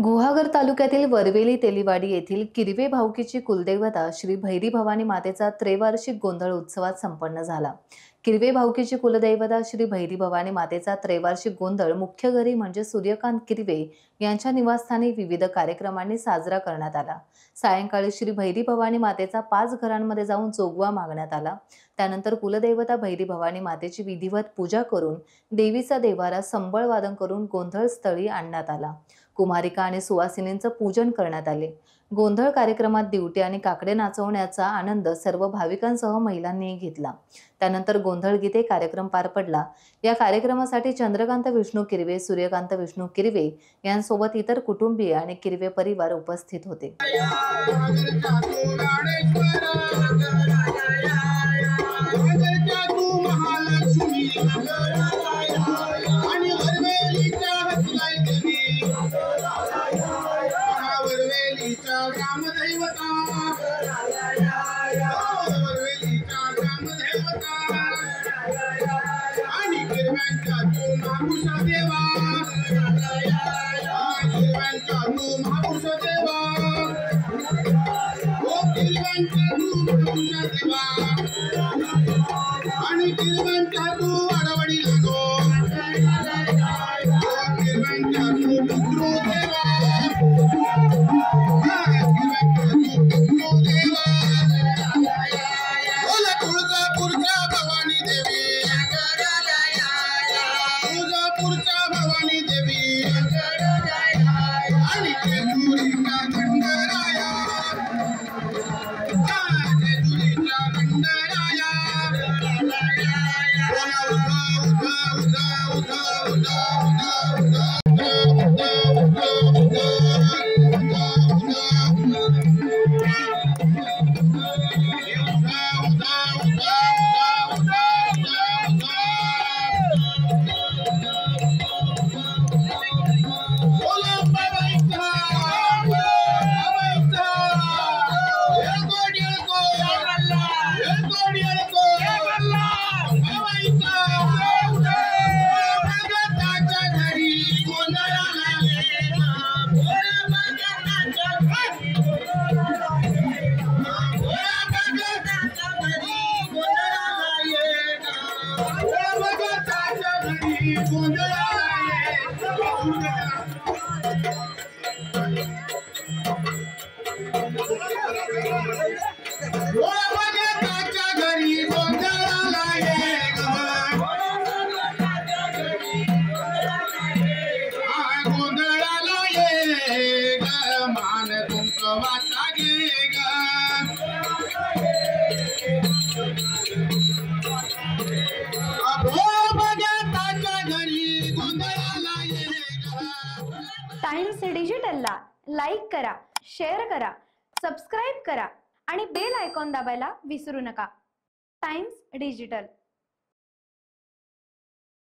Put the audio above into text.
गुहागर तालुक्यातील वरवेली तेलीवाडी येथील किरवे भाऊकीची कुलदेवता श्री भैरी भवानी मातेचा त्रैवार्षिक गोंधळ उत्सवात संपन्न झाला। किरवे भाऊकीची कुलदैवता श्री भैरी भवानी मातेचा त्रैवार्षिक गोंधळ मुख्य घरी म्हणजे सूर्यकांत किरवे यांच्या निवासस्थानी विविध कार्यक्रमांनी साजरा करण्यात आला। सायंकाळी श्री भैरी भवानी मातेचा 5 घरांमध्ये जाऊन जोगवा मागण्यात आला। त्यानंतर कुलदेवता भैरी भवानी मातेची विधिवत पूजा करून देवीचा देवारा संबळ वादन करून गोंधळ स्थळी आणण्यात आला। कुमारिका आणि सुवासिनींचं पूजन करण्यात आले। गोंधळ कार्यक्रमात दिवटे आणि काकडे नाचवण्याचा आनंद सर्व भाविकांसह महिलांनी घेतला। त्यानंतर गोंधळ गीते कार्यक्रम पार पडला। या कार्यक्रमासाठी चंद्रकांत विष्णू किरवे, सूर्यकांत विष्णू किरवे यांसोबत इतर कुटुंबीय आणि किरवे परिवार उपस्थित होते। टाइम्स डिजिटलला लाईक करा, शेअर करा, सबस्क्राइब करा आणि बेल आयकॉन दाबायला विसरू नका। Times digital.